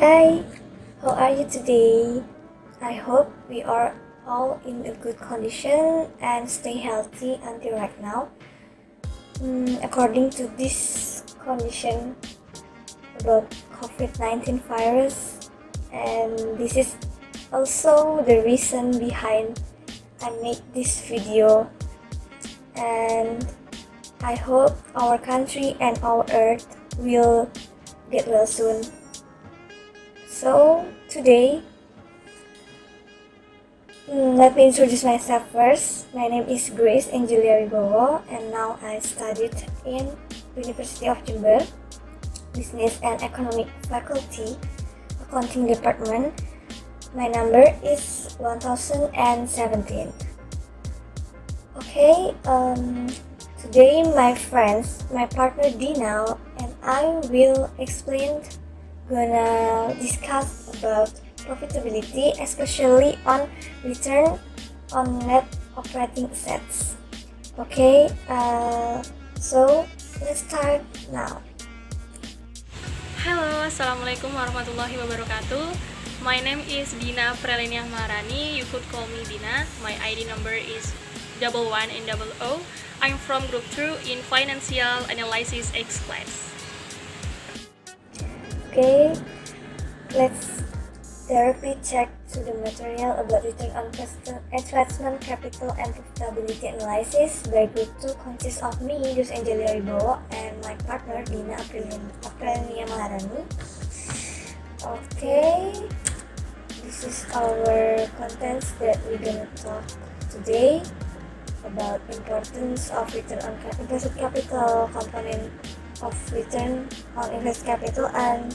Hi, how are you today? I hope we are all in a good condition and stay healthy until right now. According to this condition about COVID-19 virus, and this is also the reason behind I make this video, and I hope our country and our earth will get well soon. So today, let me introduce myself first. My name is Grace Angelia Wibowo, and now I studied in University of Jember, Business and Economic Faculty, Accounting Department. My number is 1017. Okay, today my partner Dina and I will gonna discuss about profitability, especially on return on net operating assets. Okay, so let's start now. Halo, Assalamualaikum warahmatullahi wabarakatuh. My name is Dina Prelenia Maharani. You could call me Dina. My ID number is 11 and 00. I'm from Group 2 in Financial Analysis X class. Okay, let's directly check to the material about return on investment capital and profitability analysis by Group 2 consists of me, Grace Angelia Wibowo, and my partner Dina Prelenia Maharani. Okay, this is our contents that we're gonna talk today about importance of return on invested capital, component of return on invested capital, and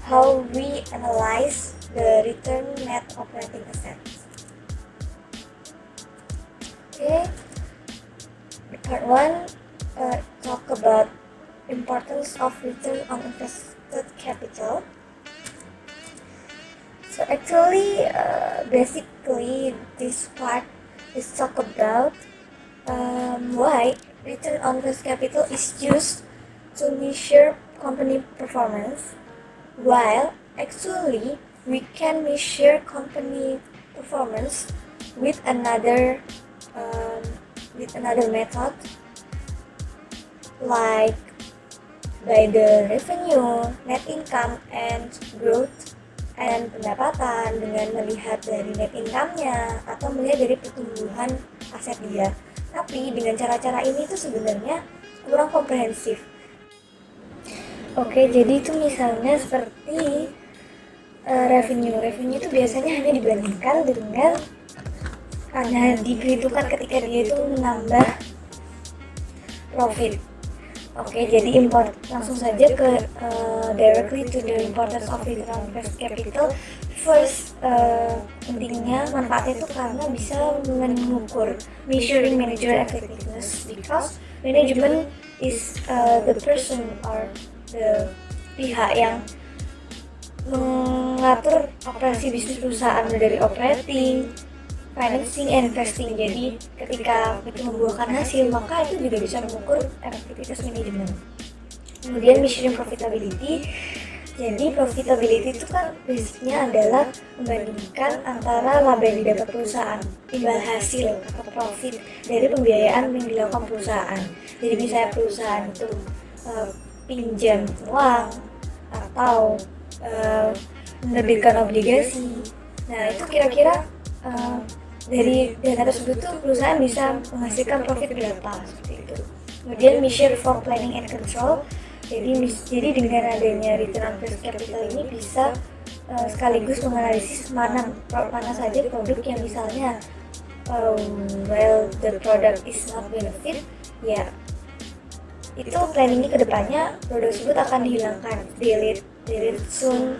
how we analyze the return net operating assets. Okay, part 1 talk about importance of return on invested capital. So actually, basically this part is talk about why return on invested capital is used to measure company performance, while actually we can measure company performance with another method, like by the revenue, net income, and growth and pendapatan, dengan melihat dari net income-nya atau melihat dari pertumbuhan aset dia. Tapi dengan cara-cara ini tuh sebenarnya kurang komprehensif. Oke, jadi itu misalnya seperti revenue itu biasanya hanya dibandingkan dengan hanya diperhitungkan ketika dia itu menambah profit. Oke, jadi langsung saja ke directly to the importance of return on invested capital. First, pentingnya manfaatnya itu karena bisa mengukur measuring manager effectiveness, because management is the person or the pihak yang mengatur operasi bisnis perusahaan dari operating, financing, and investing. Jadi ketika itu membuahkan hasil, maka itu juga bisa mengukur efektivitas manajemen. Kemudian measuring profitability. Jadi profitability itu kan basicnya adalah membandingkan antara laba yang didapat perusahaan, imbal hasil atau profit dari pembiayaan yang dilakukan perusahaan. Jadi misalnya perusahaan itu pinjam uang atau menerbitkan obligasi. Nah, itu kira-kira dari dana tersebut tuh perusahaan bisa menghasilkan profit berapa, seperti itu. Kemudian measure for planning and control. Jadi dengan adanya return on invested capital ini bisa sekaligus menganalisis mana saja produk yang misalnya the product is not benefit, ya itu planningnya ke depannya produk tersebut akan dihilangkan, delete soon,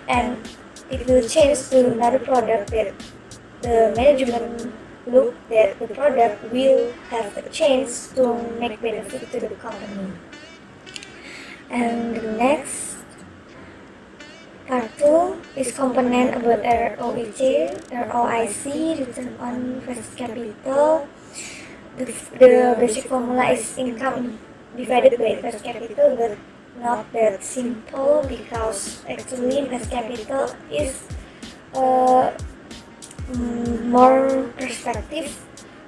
and it will change to another product that the management look that the product will have a chance to make benefit to the company. And the next part 2 is component about ROIC, return on invested capital. The basic formula is income divided by invested capital, but not that simple, because actually invest capital is more perspective.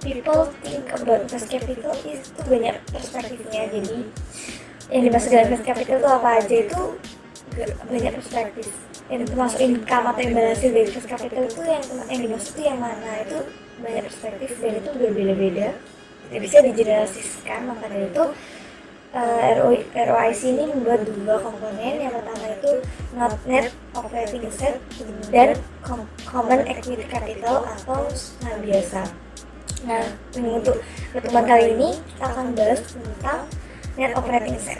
People think about invest capital itu banyak perspektifnya. Jadi yang dimaksud dengan invest capital itu apa aja, itu banyak perspektif. Yang termasuk income atau imbalan hasil dari invest capital itu yang dimaksud itu yang mana, itu banyak perspektif dan itu berbeda-beda, tidak bisa digeneralisasikan. Maka dari itu ROIC ini membuat dua komponen. Yang pertama itu net operating asset dan common equity capital atau saham biasa. Nah, untuk pertemuan kali ini kita akan bahas tentang net operating asset.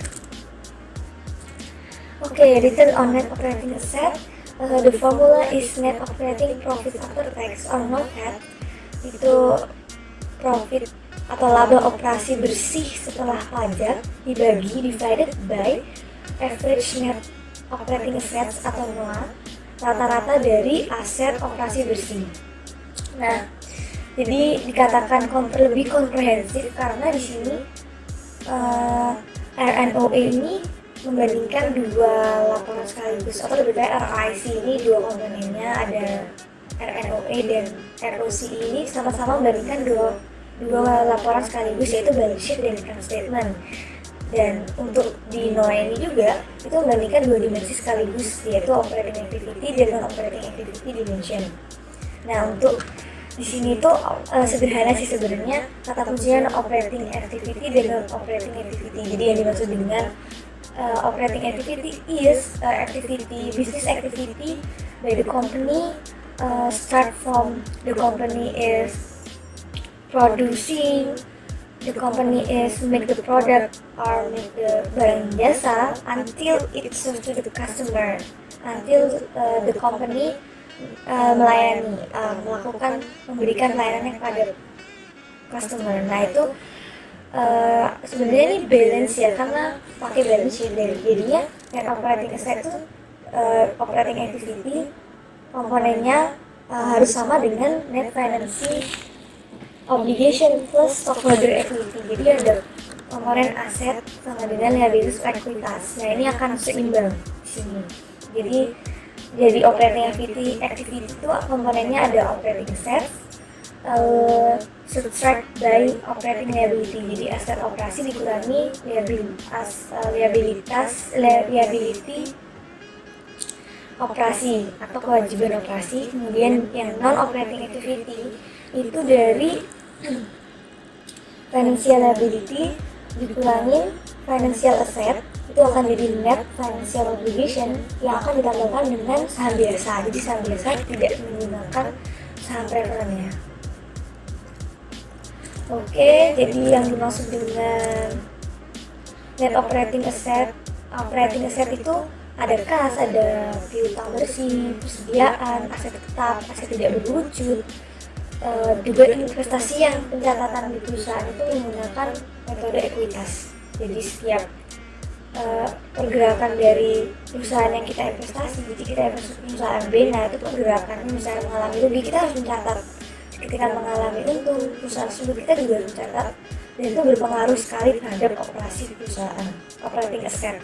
Return on net operating asset. The formula is net operating profit after tax or NOPAT. Itu profit atau laba operasi bersih setelah pajak divided by average net operating assets atau NOA, rata-rata dari aset operasi bersih. Nah, jadi dikatakan lebih komprehensif karena di sini RNOE ini membandingkan dua laporan sekaligus, atau lebih baik ROIC ini dua komponennya, ada RNOE dan ROC ini sama-sama membandingkan dua laporan sekaligus, yaitu balance sheet dan income statement. Dan untuk di NOA ini juga itu membandingkan dua dimensi sekaligus, yaitu operating activity dan non operating activity dimension. Nah, untuk di sini tuh sederhana sih sebenarnya, kata kuncinya non operating activity dan non operating activity. Jadi yang dimaksud dengan operating activity is business activity by the company, start from the company is producing, the company is make the product or make the barang jasa until it serves to the customer, until the company melayani, memberikan layanan kepada customer. Nah, itu sebenarnya ini balance ya, karena pakai balance sheet, jadinya net operating asset itu operating activity komponennya harus sama dengan net financing obligation plus stockholder equity. Jadi ada komponen aset sama dengan liabilities ekuitas. Nah, ini akan seimbang di sini. Jadi operating activity itu komponennya ada operating assets subtract by operating liability. Jadi aset operasi dikurangi liability operasi atau kewajiban operasi. Kemudian yang non operating activity itu dari financial liability dikurangi financial asset, itu akan jadi net financial obligation yang akan ditambahkan dengan saham biasa. Jadi saham biasa tidak menggunakan saham preferennya. Jadi yang dimaksud dengan net operating asset itu ada kas, ada piutang bersih, persediaan, aset tetap, aset tidak berwujud, juga investasi yang pencatatan di perusahaan itu menggunakan metode ekuitas. Jadi setiap pergerakan dari perusahaan yang kita investasi, jadi kita investasi perusahaan B, nah itu pergerakannya misalnya mengalami rugi, kita harus mencatat. Ketika mengalami untung, perusahaan tersebut kita juga harus mencatat, dan itu berpengaruh sekali terhadap operasi perusahaan, operating asset.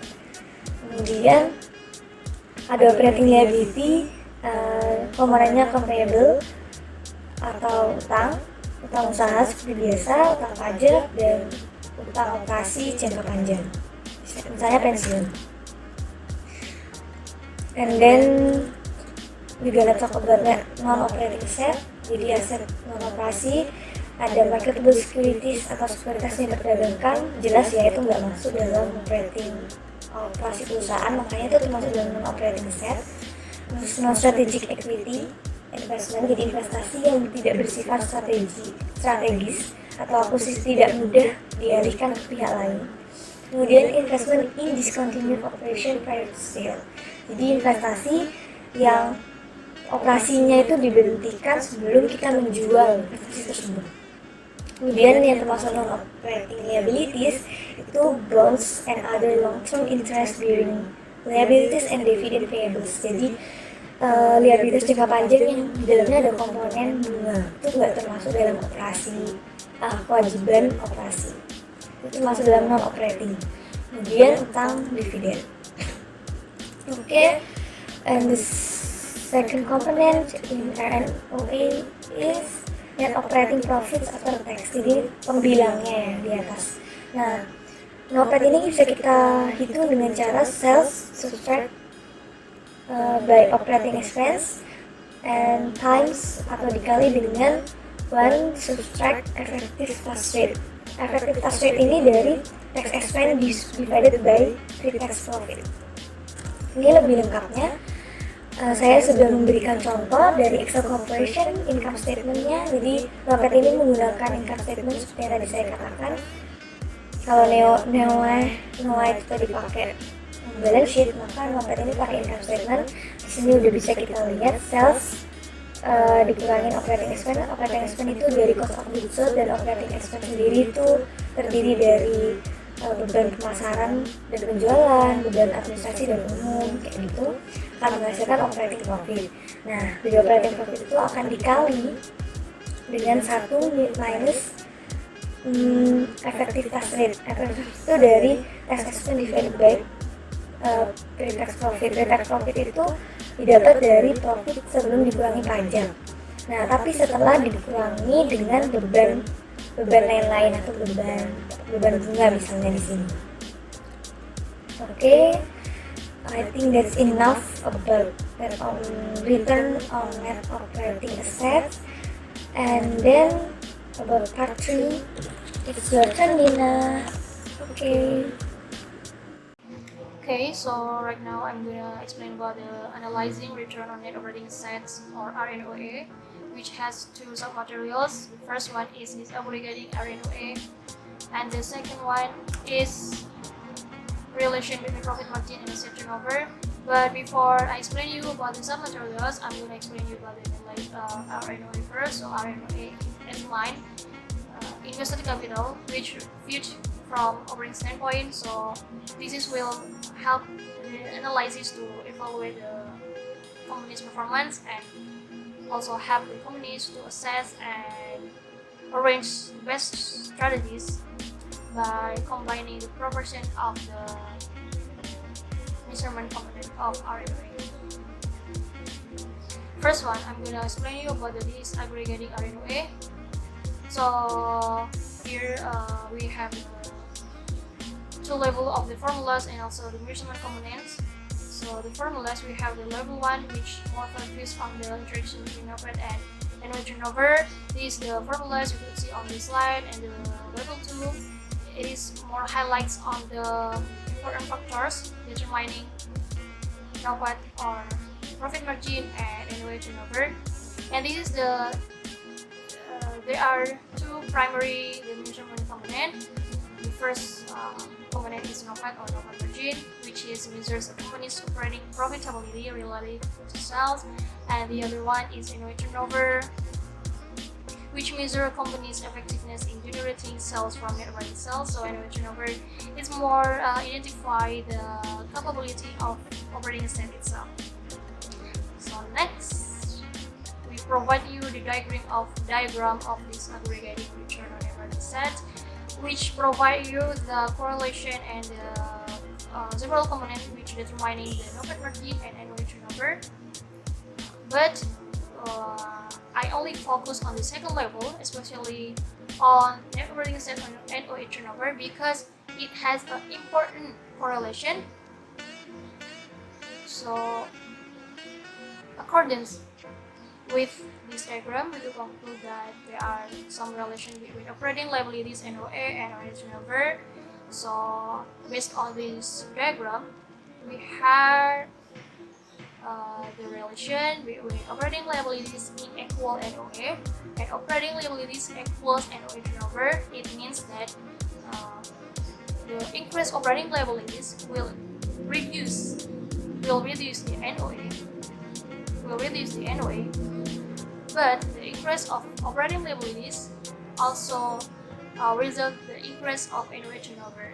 Kemudian ada operating liability, komponennya payable atau utang usaha seperti biasa, utang pajak, dan utang operasi jangka panjang, misalnya pensiun. And then we gonna talk about non-operating asset. Jadi aset non-operasi ada marketable securities atau sekuritas yang diperdagangkan, jelas ya itu nggak masuk dalam operating operasi perusahaan, makanya itu termasuk dalam non-operating asset. Terus non-strategic equity investment, jadi investasi yang tidak bersifat strategis atau akuisisi tidak mudah dialihkan ke pihak lain. Kemudian investment in discontinued operation prior to sale, jadi investasi yang operasinya itu diberhentikan sebelum kita menjual investasi tersebut. Kemudian yang termasuk non-operating liabilities itu bonds and other long-term interest-bearing liabilities and dividend payables. Jadi liabilitas jangka panjang yang di dalamnya ada komponen bunga, itu nggak termasuk dalam operasi kewajiban operasi, itu masuk dalam non-operating. kemudian tentang dividen. Oke, and the second component in RNOA is net operating profits after tax. Jadi pembilangnya ya di atas. Nah, NOPAT ini bisa kita hitung dengan cara sales subtract by operating expense and times atau dikali dengan 1 subtract effective tax rate. Effective tax rate ini dari tax expense divided by pre-tax profit. Ini lebih lengkapnya saya sudah memberikan contoh dari Excel Corporation income statement-nya. Jadi NOPAT ini menggunakan income statement seperti yang tadi saya katakan. Kalau NOA itu dipakai balance sheet, maka NOPAT ini pakai income statement. Di sini udah bisa kita lihat sales dikurangin operating expense. Operating expense itu dari cost of goods sold, dan operating expense sendiri itu terdiri dari beban pemasaran dan penjualan, beban administrasi dan umum, kayak gitu, akan menghasilkan operating profit. Nah, dari operating profit itu akan dikali dengan 1 minus effective tax rate. Effective itu dari tax expense divided by pre-tax profit. Pre-tax profit itu didapat dari profit sebelum dikurangi pajak. Nah, tapi setelah dikurangi dengan beban lain-lain atau beban bunga misalnya di sini. Oke, I think that's enough about that on return on net operating assets. And then about part 3, it's your turn, Dina. Okay, so right now I'm gonna explain about the analyzing return on net operating assets or RNOA, which has 2 submaterials. The first one is disaggregating RNOA, and the second one is relation between profit margin and asset turnover. But before I explain you about the submaterials, I'm gonna explain you about the RNOA first. So RNOA is mine, invested capital, which viewed from operating standpoint. So this will help the analysis to evaluate the company's performance and also help the companies to assess and arrange the best strategies by combining the proportion of the measurement component of RNOA. First one, I'm gonna explain you about the disaggregating RNOA. So here we have the 2 level of the formulas and also the measurement components. So the formulas, we have the level 1, which more focused on the interaction between NOPAT and annual turnover. These the formulas you could see on this slide, and the level 2, it is more highlights on the important factors determining NOPAT or profit margin and annual turnover. And this is the there are 2 primary measurement component. The first component is NOPAT or NOPAT margin, which measures a company's operating profitability relative to sales, and the other one is annual turnover, which measures a company's effectiveness in generating sales from net operating sales. So annual turnover is more identify the capability of operating asset itself. So next, we provide you the diagram of this aggregating return on operating asset, which provide you the correlation and the several components which determining the NOPAT margin and annual turnover. But I only focus on the second level, especially on net operating asset and NOA turnover, because it has an important correlation. So accordance with this diagram, we will conclude that there are some relation between operating liabilities NOA and annual turnover. So based on this diagram, we have the relation between operating liabilities equal NOA and operating liabilities equals NOA turnover. It means that the increased operating liabilities will reduce the NOA, but the increase of operating liabilities also result the increase of NOA turnover.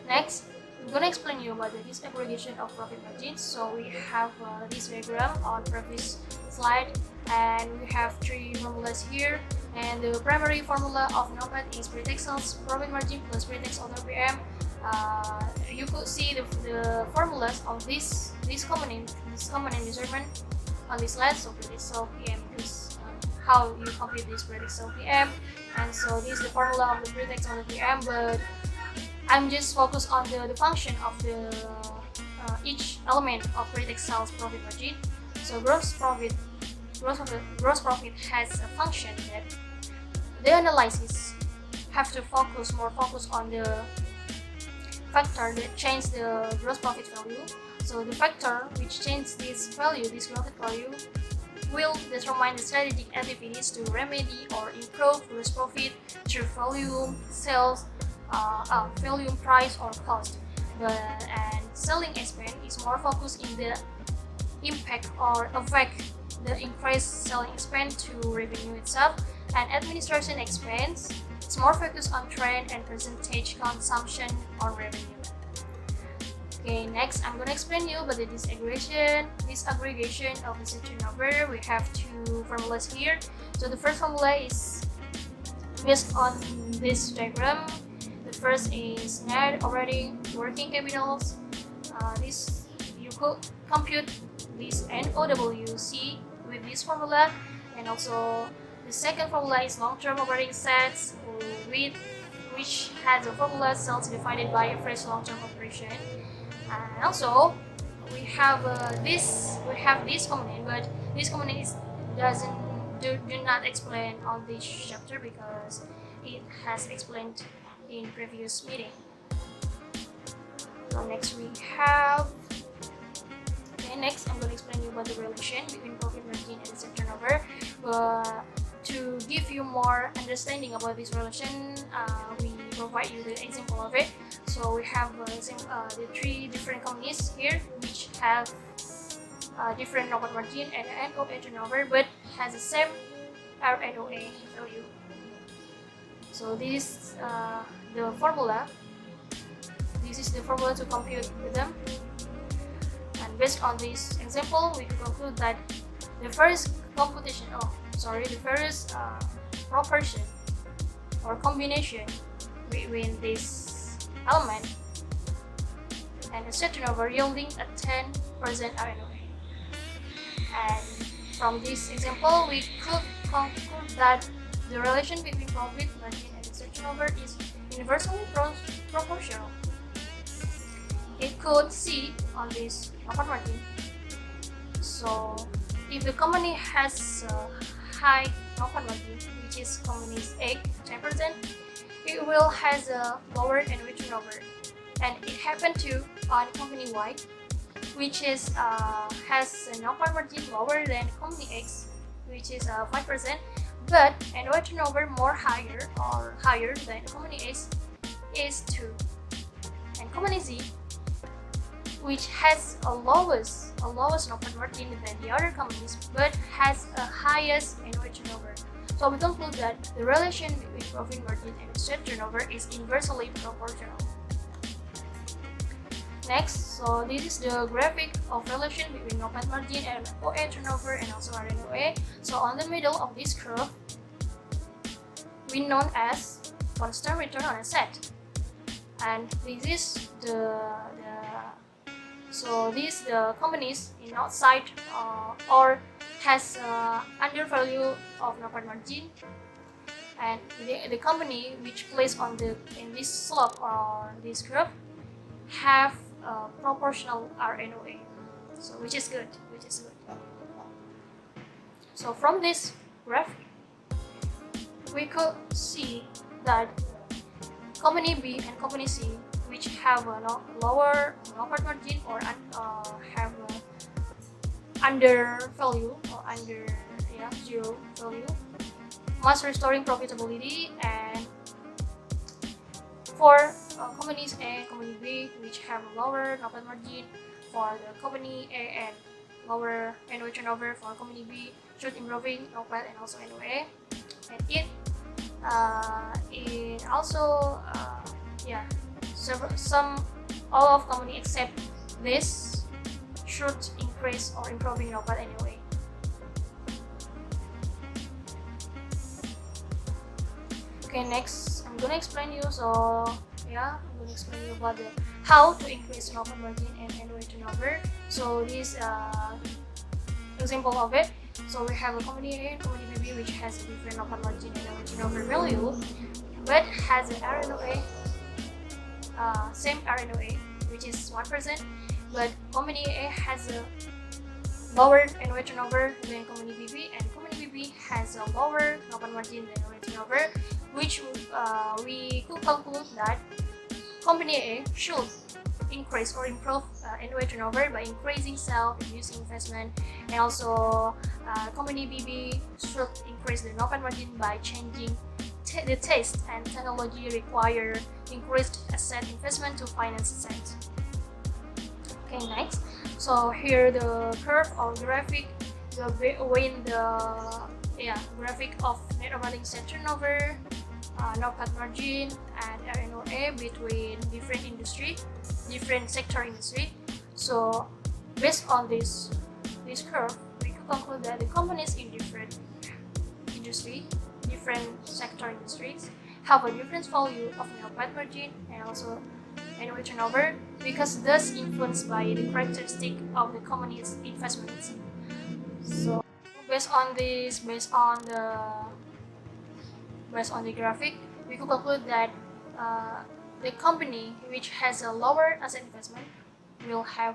Next, I'm gonna explain you about the disaggregation of profit margins. So we have this diagram on previous slide, and we have 3 formulas here. And the primary formula of NOPAT is pre-tax sales profit margin plus pre-tax other PM. You could see the formulas of this component measurement on this slide. So pre-tax sales PM is how you compute this pre-tax sales PM, and so this is the formula of the pre-tax other PM. But I'm just focused on the function of the each element of pre-tax sales profit margin. So gross profit has a function that the analysis have to focus on the factor that change the gross profit value. So the factor which change this profit value, will determine the strategic activities to remedy or improve gross profit through volume, sales, volume, price, or cost. And selling expense is more focused in the impact or affect the increased selling expense to revenue itself, and administration expense is more focused on trend and percentage consumption on revenue. Okay, next I'm gonna explain you about the disaggregation of the turnover. We have two formulas here. So the first formula is based on this diagram. The first is net operating working capitals. This you could compute this NOWC with this formula, and also the second formula is long-term operating assets, which has a formula sales divided by average long-term operation. And also we have this component, but this component do not explain on this chapter because it has explained in previous meeting. So next we have next I'm going to explain you about the relation between profit margin and asset turnover. But to give you more understanding about this relation, we provide you the example of it. So we have the three different companies here which have different profit margin and NOA turnover, but has the same RNOA value. So this the formula. This is the formula to compute with them. And based on this example, we can conclude that the first proportion or combination between this element and the set turnover yielding a 10% RNOA. And from this example, we could conclude that the relation between profit margin and the set turnover is inversely proportional. It could see on this profit margin. So if the company has a high profit margin, which is company's A 10%, it will has a lower NOA turnover. And it happened to on company Y, which is has a profit margin lower than company X, which is 5%, but NOA turnover higher than company X is 2. And company Z, which has a lowest profit margin than the other companies, but has a highest NOA turnover. So we conclude that the relation between profit margin and asset turnover is inversely proportional. Next, so this is the graphic of relation between profit margin and OA turnover and also RNOA. So on the middle of this curve, we known as constant return on asset, and this is the companies in outside or has undervalue of profit margin, and the company which placed in this slope or this curve have proportional RNOA, so which is good. So from this graph, we could see that company B and company C, which have a lower profit margin or have under value or under zero value, must restoring profitability. And for companies A and company B, which have a lower profit margin, for the company A and lower NOA turnover, for company B should improving profit and also NOA. And it also all of company except this should increase or improving profit anyway. Okay, next I'm gonna explain you. So yeah, I'm gonna explain you about how to increase profit margin and annual turnover. So this example of it. So we have a company A and company B which has a different profit margin and annual turnover value, but has an RNOA, same RNOA, which is 1%, but company A has a lower annual turnover than company BB, and company BB has a lower profit margin than annual turnover, which we could conclude that company A should increase or improve annual turnover by increasing sales, reducing investment, and also company BB should increase the profit margin by changing the taste and technology require increased asset investment to finance assets. Okay, next. So here the curve or graphic, when the graphic of net operating asset turnover, net profit margin, and RNOA between different industry, different sector industry. So based on this curve, we could conclude that the companies in different industry, different sector industries have a different value of net profit margin and also annual turnover, because thus influenced by the characteristic of the company's investments. So based on the graphic, we could conclude that the company which has a lower asset investment will have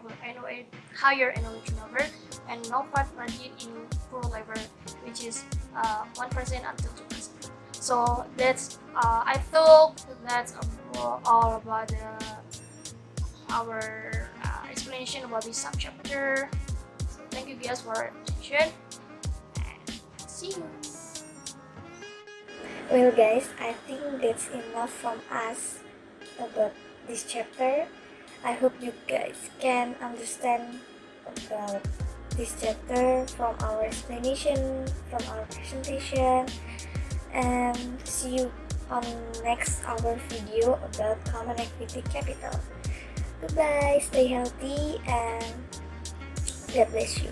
higher annual turnover and no profit margin in poor level, which is 1% until 2%. So that's I thought that's all about our explanation about this subchapter. So thank you guys for your attention and see you. Well guys, I think that's enough from us about this chapter. I hope you guys can understand about this chapter from our explanation, from our presentation, and see you on next our video about common equity capital. Goodbye, stay healthy, and God bless you.